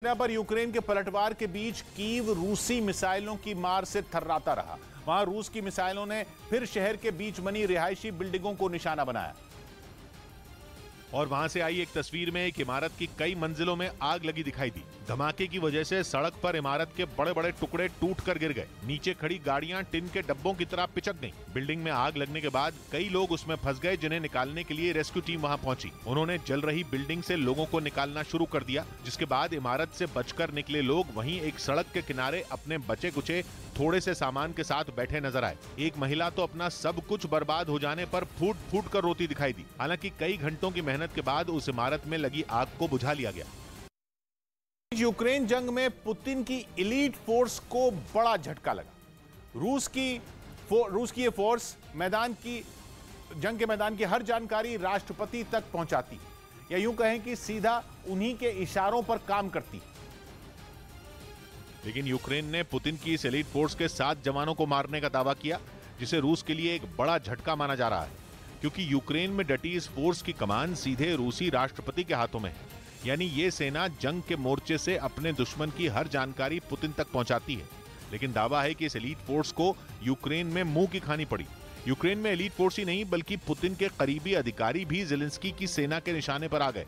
पर यूक्रेन के पलटवार के बीच कीव रूसी मिसाइलों की मार से थर्राता रहा। वहां रूस की मिसाइलों ने फिर शहर के बीच बनी रिहायशी बिल्डिंगों को निशाना बनाया। और वहां से आई एक तस्वीर में एक इमारत की कई मंजिलों में आग लगी दिखाई दी। धमाके की वजह से सड़क पर इमारत के बड़े बड़े टुकड़े टूट कर गिर गए। नीचे खड़ी गाड़ियां टिन के डब्बों की तरह पिचक गईं। बिल्डिंग में आग लगने के बाद कई लोग उसमें फंस गए, जिन्हें निकालने के लिए रेस्क्यू टीम वहां पहुंची। उन्होंने जल रही बिल्डिंग से लोगों को निकालना शुरू कर दिया, जिसके बाद इमारत से बचकर निकले लोग वहीं एक सड़क के किनारे अपने बचे कुचे थोड़े से सामान के साथ बैठे नजर आए। एक महिला तो अपना सब कुछ बर्बाद हो जाने पर फूट फूट कर रोती दिखाई दी। हालांकि कई घंटों की मेहनत के बाद उस इमारत में लगी आग को बुझा लिया गया। यूक्रेन जंग में पुतिन की एलीट फोर्स को बड़ा झटका लगा। रूस की ये फोर्स जंग के मैदान की हर जानकारी राष्ट्रपति तक पहुंचाती, या यूं कहें कि सीधा उन्हीं के इशारों पर काम करती। लेकिन यूक्रेन ने पुतिन की इस एलीट फोर्स के 7 जवानों को मारने का दावा किया, जिसे रूस के लिए एक बड़ा झटका माना जा रहा है, क्योंकि यूक्रेन में डटी इस फोर्स की कमान सीधे रूसी राष्ट्रपति के हाथों में है। यानी ये सेना जंग के मोर्चे से अपने दुश्मन की हर जानकारी पुतिन तक पहुंचाती है। लेकिन दावा है कि इस एलीट फोर्स को यूक्रेन में मुंह की खानी पड़ी। यूक्रेन में एलीट फोर्स ही नहीं, बल्कि पुतिन के करीबी अधिकारी भी ज़ेलेंस्की की सेना के निशाने पर आ गए।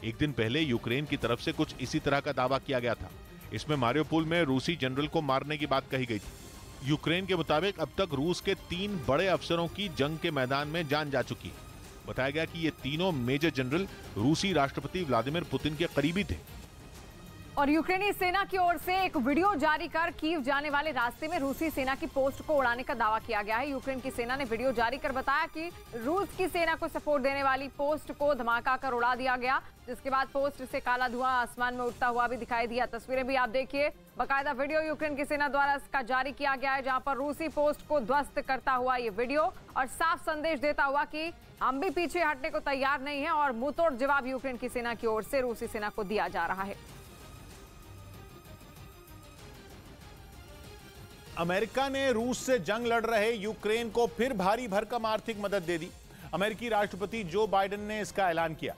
एक दिन पहले यूक्रेन की तरफ से कुछ इसी तरह का दावा किया गया था। इसमें मारियोपोल में रूसी जनरल को मारने की बात कही गई थी। यूक्रेन के मुताबिक अब तक रूस के 3 बड़े अफसरों की जंग के मैदान में जान जा चुकी है। बताया गया कि ये तीनों मेजर जनरल रूसी राष्ट्रपति व्लादिमीर पुतिन के करीबी थे। और यूक्रेनी सेना की ओर से एक वीडियो जारी कर कीव जाने वाले रास्ते में रूसी सेना की पोस्ट को उड़ाने का दावा किया गया है। यूक्रेन की सेना ने वीडियो जारी कर बताया कि रूस की सेना को सपोर्ट देने वाली पोस्ट को धमाका कर उड़ा दिया गया, जिसके बाद पोस्ट से काला धुआं आसमान में उड़ता हुआ भी दिखाई दिया। तस्वीरें भी आप देखिए। बाकायदा वीडियो यूक्रेन की सेना द्वारा इसका जारी किया गया है, जहां पर रूसी पोस्ट को ध्वस्त करता हुआ ये वीडियो और साफ संदेश देता हुआ कि हम भी पीछे हटने को तैयार नहीं है। और मुंहतोड़ जवाब यूक्रेन की सेना की ओर से रूसी सेना को दिया जा रहा है। अमेरिका ने रूस से जंग लड़ रहे यूक्रेन को फिर भारी भरकम आर्थिक मदद दे दी। अमेरिकी राष्ट्रपति जो बाइडेन ने इसका ऐलान किया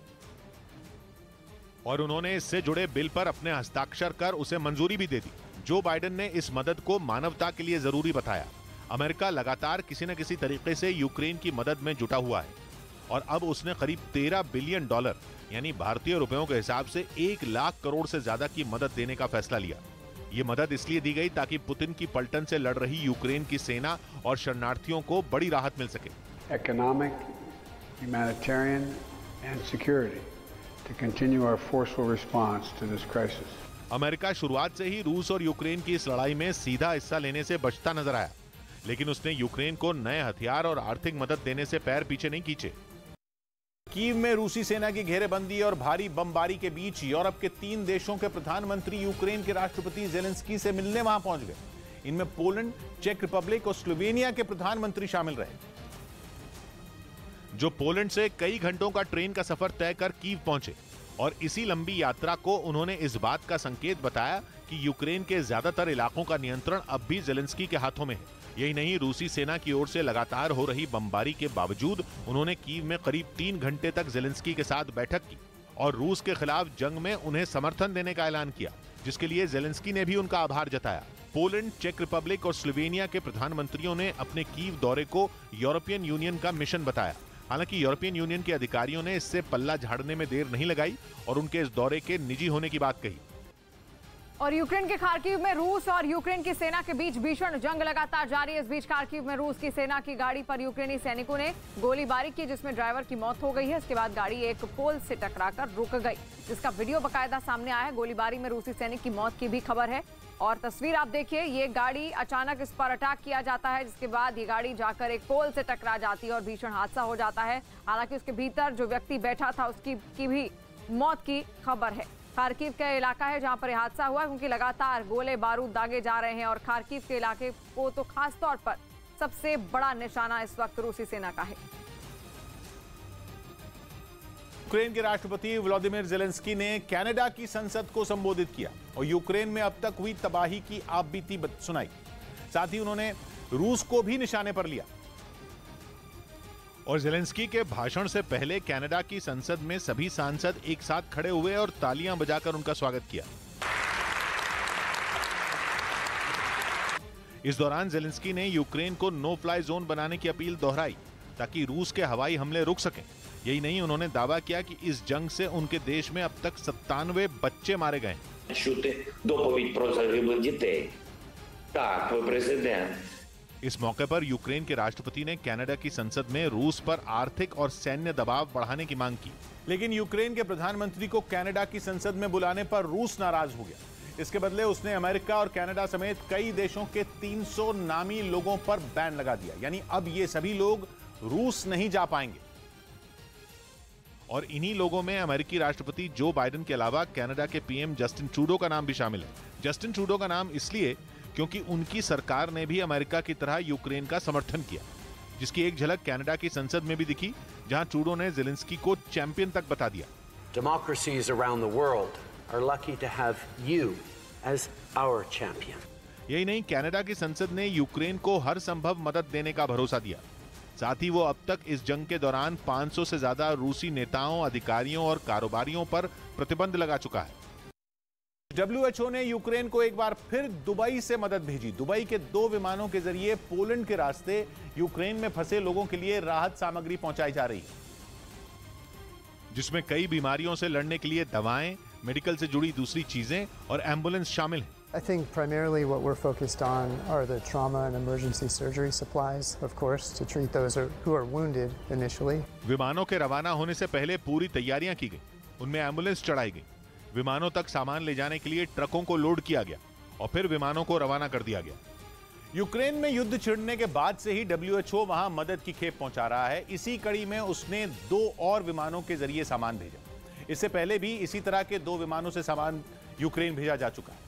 और उन्होंने इससे जुड़े बिल पर अपने हस्ताक्षर कर उसे मंजूरी भी दे दी। जो बाइडेन ने इस मदद को मानवता के लिए जरूरी बताया। अमेरिका लगातार किसी न किसी तरीके से यूक्रेन की मदद में जुटा हुआ है और अब उसने करीब $13 बिलियन यानी भारतीय रुपयों के हिसाब से 1 लाख करोड़ से ज्यादा की मदद देने का फैसला लिया। ये मदद इसलिए दी गई ताकि पुतिन की पलटन से लड़ रही यूक्रेन की सेना और शरणार्थियों को बड़ी राहत मिल सके। Economic, humanitarian and security to continue our forceful response to this crisis. America शुरुआत से ही रूस और यूक्रेन की इस लड़ाई में सीधा हिस्सा लेने से बचता नजर आया, लेकिन उसने यूक्रेन को नए हथियार और आर्थिक मदद देने से पैर पीछे नहीं खींचे। कीव में रूसी सेना की घेरेबंदी और भारी बमबारी के बीच यूरोप के 3 देशों के प्रधानमंत्री यूक्रेन के राष्ट्रपति ज़ेलेंस्की से मिलने वहां पहुंच गए। इनमें पोलैंड, चेक रिपब्लिक और स्लोवेनिया के प्रधानमंत्री शामिल रहे। जो पोलैंड से कई घंटों का ट्रेन का सफर तय कर कीव पहुंचे और इसी लंबी यात्रा को उन्होंने इस बात का संकेत बताया कि यूक्रेन के ज्यादातर इलाकों का नियंत्रण अब भी ज़ेलेंस्की के हाथों में है। यही नहीं, रूसी सेना की ओर से लगातार हो रही बमबारी के बावजूद उन्होंने कीव में करीब 3 घंटे तक ज़ेलेंस्की के साथ बैठक की और रूस के खिलाफ जंग में उन्हें समर्थन देने का ऐलान किया, जिसके लिए ज़ेलेंस्की ने भी उनका आभार जताया। पोलैंड, चेक रिपब्लिक और स्लोवेनिया के प्रधानमंत्रियों ने अपने कीव दौरे को यूरोपियन यूनियन का मिशन बताया। हालांकि यूरोपियन यूनियन के अधिकारियों ने इससे पल्ला झाड़ने में देर नहीं लगाई और उनके इस दौरे के निजी होने की बात कही। और यूक्रेन के खार्किव में रूस और यूक्रेन की सेना के बीच भीषण जंग लगातार जारी है। इस बीच खार्किव में रूस की सेना की गाड़ी पर यूक्रेनी सैनिकों ने गोलीबारी की, जिसमें ड्राइवर की मौत हो गई है। इसके बाद गाड़ी एक पोल से टकराकर रुक गई, जिसका वीडियो बाकायदा सामने आया है। गोलीबारी में रूसी सैनिक की मौत की भी खबर है। और तस्वीर आप देखिए, ये गाड़ी अचानक इस पर अटैक किया जाता है, जिसके बाद ये गाड़ी जाकर एक पोल से टकरा जाती है और भीषण हादसा हो जाता है। हालांकि उसके भीतर जो व्यक्ति बैठा था उसकी भी मौत की खबर है। खार्किव का इलाका है जहां पर यह हादसा हुआ, क्योंकि लगातार गोले बारूद दागे जा रहे हैं और खार्किव के इलाके को तो खास तौर पर सबसे बड़ा निशाना इस वक्त रूसी सेना का है। यूक्रेन के राष्ट्रपति व्लादिमीर ज़ेलेंस्की ने कनाडा की संसद को संबोधित किया और यूक्रेन में अब तक हुई तबाही की आपबीती सुनाई। साथ ही उन्होंने रूस को भी निशाने पर लिया। और ज़ेलेंस्की के भाषण से पहले कनाडा की संसद में सभी सांसद एक साथ खड़े हुए और तालियां बजाकर उनका स्वागत किया। इस दौरान ज़ेलेंस्की ने यूक्रेन को नो फ्लाई जोन बनाने की अपील दोहराई ताकि रूस के हवाई हमले रुक सकें। यही नहीं, उन्होंने दावा किया कि इस जंग से उनके देश में अब तक 97 बच्चे मारे गए। इस मौके पर यूक्रेन के राष्ट्रपति ने कनाडा की संसद में रूस पर आर्थिक और सैन्य दबाव बढ़ाने की मांग की। लेकिन यूक्रेन के प्रधानमंत्री को कनाडा की संसद में बुलाने पर रूस नाराज हो गया। इसके बदले उसने अमेरिका और कनाडा समेत कई देशों के 300 नामी लोगों पर बैन लगा दिया। यानी अब ये सभी लोग रूस नहीं जा पाएंगे। और इन्हीं लोगों में अमेरिकी राष्ट्रपति जो बाइडेन के अलावा कनाडा के पीएम जस्टिन ट्रूडो का नाम भी शामिल है। जस्टिन ट्रूडो का नाम इसलिए क्योंकि उनकी सरकार ने भी अमेरिका की तरह यूक्रेन का समर्थन किया, जिसकी एक झलक कनाडा की संसद में भी दिखी, जहां ट्रूडो ने ज़ेलेंस्की को चैंपियन तक बता दिया। Democracies around the world are lucky to have you as our champion. यही नहीं, कनाडा की संसद ने यूक्रेन को हर संभव मदद देने का भरोसा दिया। साथ ही वो अब तक इस जंग के दौरान 500 से ज्यादा रूसी नेताओं, अधिकारियों और कारोबारियों पर प्रतिबंध लगा चुका है। WHO ने यूक्रेन को एक बार फिर दुबई से मदद भेजी। दुबई के 2 विमानों के जरिए पोलैंड के रास्ते यूक्रेन में फंसे लोगों के लिए राहत सामग्री पहुंचाई जा रही है, जिसमें कई बीमारियों से लड़ने के लिए दवाएं, मेडिकल से जुड़ी दूसरी चीजें और एम्बुलेंस शामिल हैं। I think primarily what we're focused on are the trauma and emergency surgery supplies, of course, to treat those who are wounded initially. विमानों के रवाना होने से पहले पूरी तैयारियां की गई, उनमें एम्बुलेंस चढ़ाई गई, विमानों तक सामान ले जाने के लिए ट्रकों को लोड किया गया और फिर विमानों को रवाना कर दिया गया। यूक्रेन में युद्ध छिड़ने के बाद से ही WHO वहां मदद की खेप पहुंचा रहा है। इसी कड़ी में उसने 2 और विमानों के जरिए सामान भेजा। इससे पहले भी इसी तरह के 2 विमानों से सामान यूक्रेन भेजा जा चुका है।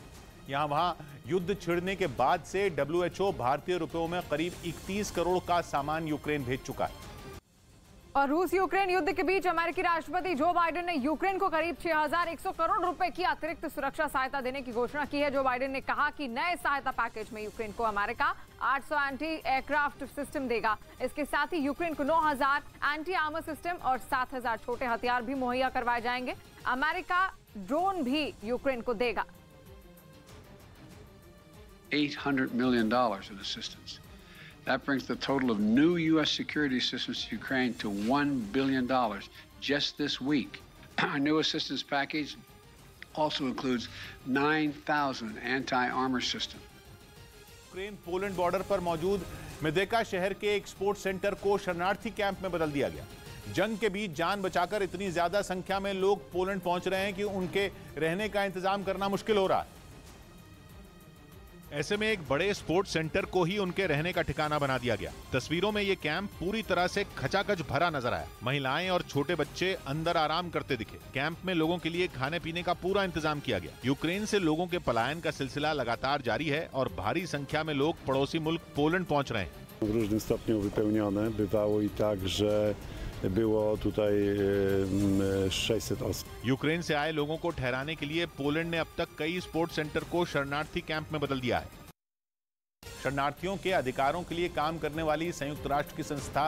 यहां वहां युद्ध छिड़ने के बाद से WHO भारतीय रुपयों में करीब 31 करोड़ का सामान यूक्रेन भेज चुका है। और रूस यूक्रेन युद्ध के बीच अमेरिकी राष्ट्रपति जो बाइडेन ने यूक्रेन को करीब 6100 करोड़ रुपए की अतिरिक्त सुरक्षा सहायता देने की घोषणा की है। जो बाइडेन ने कहा कि नए सहायता पैकेज में यूक्रेन को अमेरिका 800 एंटी एयरक्राफ्ट सिस्टम देगा। इसके साथ ही यूक्रेन को 9000 एंटी आर्मर सिस्टम और 7000 छोटे हथियार भी मुहैया करवाए जाएंगे। अमेरिका ड्रोन भी यूक्रेन को देगा। $800 million in assistance. That brings the total of new U.S. security assistance to Ukraine to $1 billion just this week. Our new assistance package also includes 9,000 anti-armor systems. Ukraine Poland border पर मौजूद मेदेका शहर के एक sports centre को शरणार्थी camp में बदल दिया गया। जंग के बीच जान बचाकर इतनी ज्यादा संख्या में लोग पोलैंड पहुंच रहे हैं कि उनके रहने का इंतजाम करना मुश्किल हो रहा है। ऐसे में एक बड़े स्पोर्ट्स सेंटर को ही उनके रहने का ठिकाना बना दिया गया। तस्वीरों में ये कैंप पूरी तरह से खचाखच भरा नजर आया। महिलाएं और छोटे बच्चे अंदर आराम करते दिखे। कैंप में लोगों के लिए खाने पीने का पूरा इंतजाम किया गया। यूक्रेन से लोगों के पलायन का सिलसिला लगातार जारी है और भारी संख्या में लोग पड़ोसी मुल्क पोलैंड पहुंच रहे हैं। W różnym stopniu wypełnione. Bywało i tak, że było tutaj 600 osób. Ukraine से आए लोगों को ठहराने के लिए पोलैंड ने अब तक कई स्पोर्ट्स सेंटर को शरणार्थी कैंप में बदल दिया है। शरणार्थियों के अधिकारों के लिए काम करने वाली संयुक्त राष्ट्र की संस्था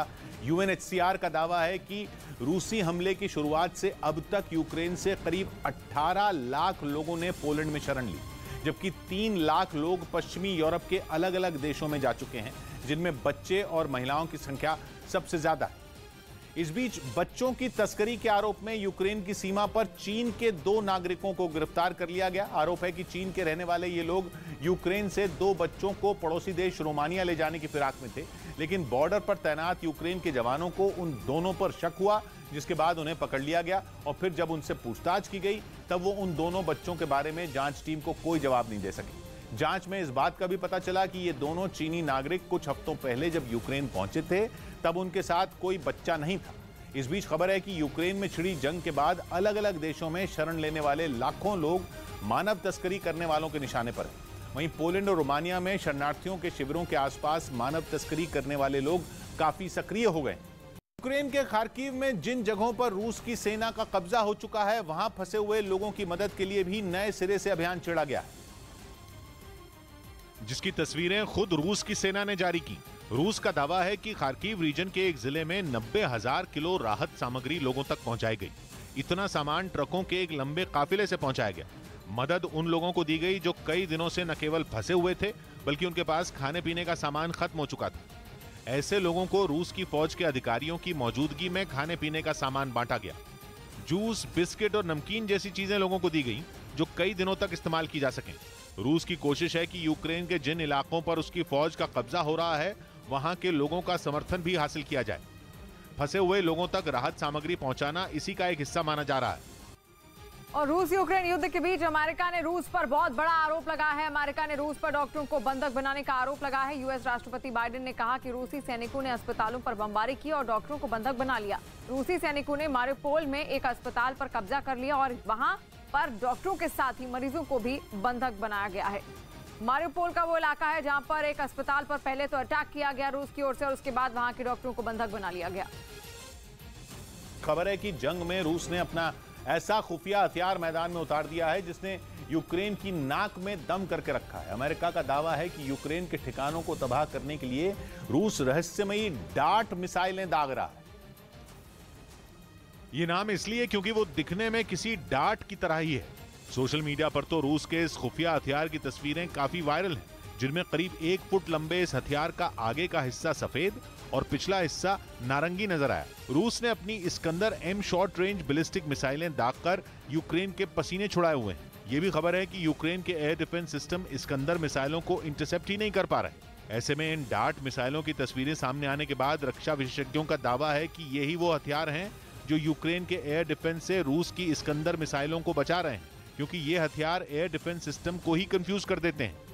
UNHCR का दावा है कि रूसी हमले की शुरुआत से अब तक यूक्रेन से करीब 18 लाख लोगों ने पोलैंड में शरण ली, जबकि 3 लाख लोग पश्चिमी यूरोप के अलग अलग देशों में जा चुके हैं, जिनमें बच्चे और महिलाओं की संख्या सबसे ज्यादा है। इस बीच बच्चों की तस्करी के आरोप में यूक्रेन की सीमा पर चीन के 2 नागरिकों को गिरफ्तार कर लिया गया। आरोप है कि चीन के रहने वाले ये लोग यूक्रेन से 2 बच्चों को पड़ोसी देश रोमानिया ले जाने की फिराक में थे, लेकिन बॉर्डर पर तैनात यूक्रेन के जवानों को उन दोनों पर शक हुआ, जिसके बाद उन्हें पकड़ लिया गया और फिर जब उनसे पूछताछ की गई तब वो उन दोनों बच्चों के बारे में जांच टीम को कोई जवाब नहीं दे सके। जांच में इस बात का भी पता चला कि ये दोनों चीनी नागरिक कुछ हफ्तों पहले जब यूक्रेन पहुंचे थे तब उनके साथ कोई बच्चा नहीं था। इस बीच खबर है कि यूक्रेन में छिड़ी जंग के बाद अलग अलग देशों में शरण लेने वाले लाखों लोग मानव तस्करी करने वालों के निशाने पर हैं। वहीं पोलैंड और रोमानिया में शरणार्थियों के शिविरों के आसपास मानव तस्करी करने वाले लोग काफी सक्रिय हो गए। यूक्रेन के खार्किव में जिन जगहों पर रूस की सेना का कब्जा हो चुका है, वहां फंसे हुए लोगों की मदद के लिए भी नए सिरे से अभियान छेड़ा गया है, जिसकी तस्वीरें खुद रूस की सेना ने जारी की। रूस का दावा है कि खार्किव रीजन के एक जिले में 90,000 किलो राहत सामग्री लोगों तक पहुंचाई गई। इतना सामान ट्रकों के एक लंबे काफिले से पहुंचाया गया। मदद उन लोगों को दी गई जो कई दिनों से न केवल फंसे हुए थे बल्कि उनके पास खाने पीने का सामान खत्म हो चुका था। ऐसे लोगों को रूस की फौज के अधिकारियों की मौजूदगी में खाने पीने का सामान बांटा गया। जूस, बिस्किट और नमकीन जैसी चीजें लोगों को दी गई जो कई दिनों तक इस्तेमाल की जा सकें। रूस की कोशिश है कि यूक्रेन के जिन इलाकों पर उसकी फौज का कब्जा हो रहा है वहां के लोगों का समर्थन भी हासिल किया जाए। फंसे हुए लोगों तक राहत सामग्री पहुंचाना इसी का एक हिस्सा माना जा रहा है। और रूस यूक्रेन युद्ध के बीच अमेरिका ने रूस पर बहुत बड़ा आरोप लगाया है। अमेरिका ने रूस पर डॉक्टरों को बंधक बनाने का आरोप लगाया है। यूएस राष्ट्रपति बाइडेन ने कहा कि रूसी सैनिकों ने अस्पतालों पर बमबारी की और डॉक्टरों को बंधक बना लिया। रूसी सैनिकों ने मारिउपोल में एक अस्पताल पर कब्जा कर लिया और वहां पर डॉक्टरों के साथ ही मरीजों को भी बंधक बनाया गया है। मारिउपोल का वो इलाका है जहां पर एक अस्पताल पर पहले तो अटैक किया गया रूस की ओर से और उसके बाद वहां के डॉक्टरों को बंधक बना लिया गया। खबर है कि जंग में रूस ने अपना ऐसा खुफिया हथियार मैदान में उतार दिया है जिसने यूक्रेन की नाक में दम करके रखा है। अमेरिका का दावा है कि यूक्रेन के ठिकानों को तबाह करने के लिए रूस रहस्यमयी डार्ट मिसाइलें दाग रहा है। ये नाम इसलिए क्योंकि वो दिखने में किसी डार्ट की तरह ही है। सोशल मीडिया पर तो रूस के इस खुफिया हथियार की तस्वीरें काफी वायरल हैं, जिनमें करीब 1 फुट लंबे इस हथियार का आगे का हिस्सा सफेद और पिछला हिस्सा नारंगी नजर आया। रूस ने अपनी Iskander M short range ballistic मिसाइलें दागकर यूक्रेन के पसीने छुड़ाए हुए हैं। ये भी खबर है कि यूक्रेन के एयर डिफेंस सिस्टम इस्कंदर मिसाइलों को इंटरसेप्ट ही नहीं कर पा रहे। ऐसे में इन डार्ट मिसाइलों की तस्वीरें सामने आने के बाद रक्षा विशेषज्ञों का दावा है कि यही वो हथियार हैं जो यूक्रेन के एयर डिफेंस से रूस की इस्कंदर मिसाइलों को बचा रहे हैं, क्योंकि ये हथियार एयर डिफेंस सिस्टम को ही कंफ्यूज कर देते हैं।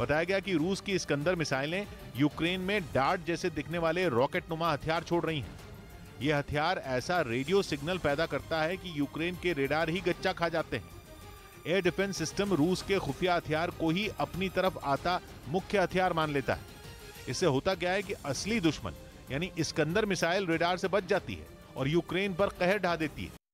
बताया गया कि रूस की इस्कंदर मिसाइलें यूक्रेन में डार्ट जैसे दिखने वाले रॉकेट नुमा हथियार छोड़ रही हैं। यह हथियार ऐसा रेडियो सिग्नल पैदा करता है कि यूक्रेन के रेडार ही गच्चा खा जाते हैं। एयर डिफेंस सिस्टम रूस के खुफिया हथियार को ही अपनी तरफ आता मुख्य हथियार मान लेता है। इससे होता क्या है कि असली दुश्मन यानी इस्कंदर मिसाइल रेडार से बच जाती है और यूक्रेन पर कहर ढा देती है।